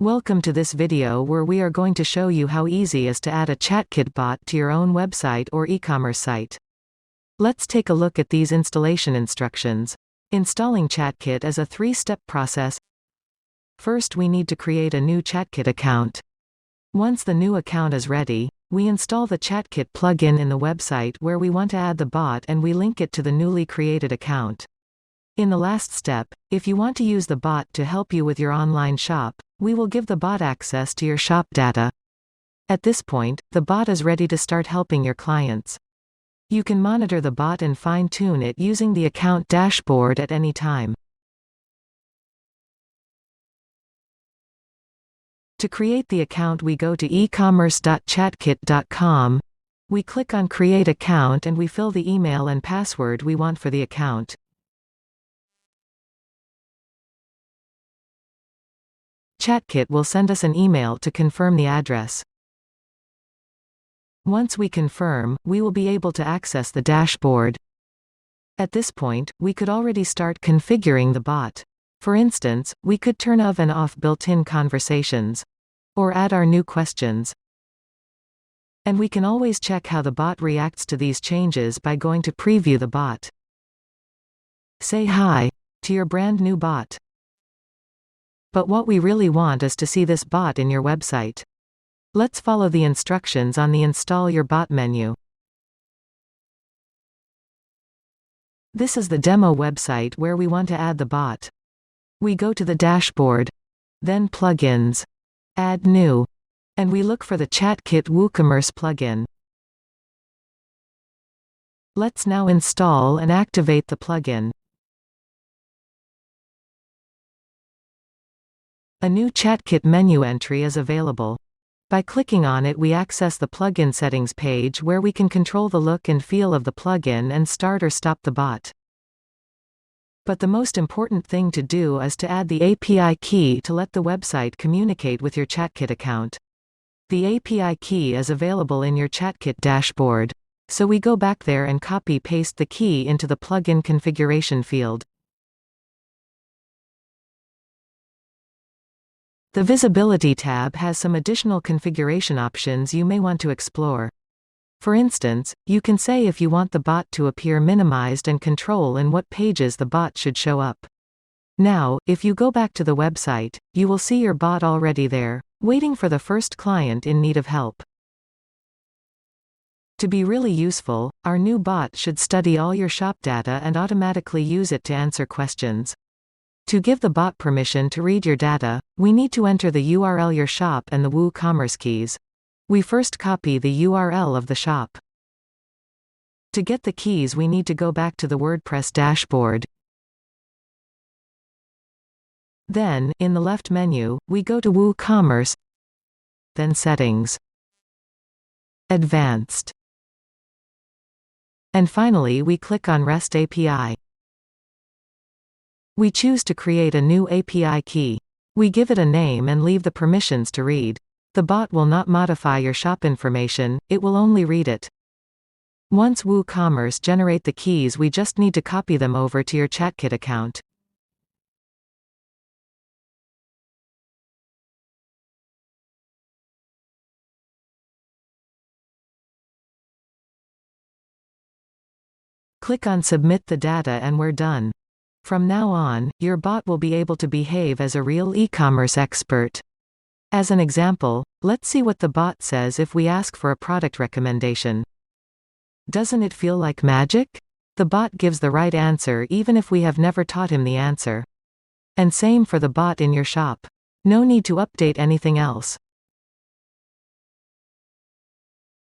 Welcome to this video where we are going to show you how easy it is to add a Xatkit bot to your own website or e-commerce site. Let's take a look at these installation instructions. Installing Xatkit is a three-step process. First, we need to create a new Xatkit account. Once the new account is ready, we install the Xatkit plugin in the website where we want to add the bot, and we link it to the newly created account. In the last step, if you want to use the bot to help you with your online shop, we will give the bot access to your shop data. At this point, the bot is ready to start helping your clients. You can monitor the bot and fine-tune it using the account dashboard at any time. To create the account, we go to ecommerce.xatkit.com. We click on Create Account and we fill the email and password we want for the account. Xatkit will send us an email to confirm the address. Once we confirm, we will be able to access the dashboard. At this point, we could already start configuring the bot. For instance, we could turn on and off built-in conversations, or add our new questions. And we can always check how the bot reacts to these changes by going to Preview the bot. Say hi to your brand new bot. But what we really want is to see this bot in your website. Let's follow the instructions on the Install Your Bot menu. This is the demo website where we want to add the bot. We go to the dashboard, then Plugins, Add New, and we look for the Xatkit WooCommerce plugin. Let's now install and activate the plugin. A new Xatkit menu entry is available. By clicking on it, we access the plugin settings page where we can control the look and feel of the plugin and start or stop the bot. But the most important thing to do is to add the API key to let the website communicate with your Xatkit account. The API key is available in your Xatkit dashboard, so we go back there and copy-paste the key into the plugin configuration field. The Visibility tab has some additional configuration options you may want to explore. For instance, you can say if you want the bot to appear minimized and control in what pages the bot should show up. Now, if you go back to the website, you will see your bot already there, waiting for the first client in need of help. To be really useful, our new bot should study all your shop data and automatically use it to answer questions. To give the bot permission to read your data, we need to enter the URL your shop and the WooCommerce keys. We first copy the URL of the shop. To get the keys, we need to go back to the WordPress dashboard. Then, in the left menu, we go to WooCommerce, then Settings, Advanced, and finally we click on REST API. We choose to create a new API key. We give it a name and leave the permissions to read. The bot will not modify your shop information, it will only read it. Once WooCommerce generate the keys, we just need to copy them over to your Xatkit account. Click on Submit the data and we're done. From now on, your bot will be able to behave as a real e-commerce expert. As an example, let's see what the bot says if we ask for a product recommendation. Doesn't it feel like magic? The bot gives the right answer even if we have never taught him the answer. And same for the bot in your shop. No need to update anything else.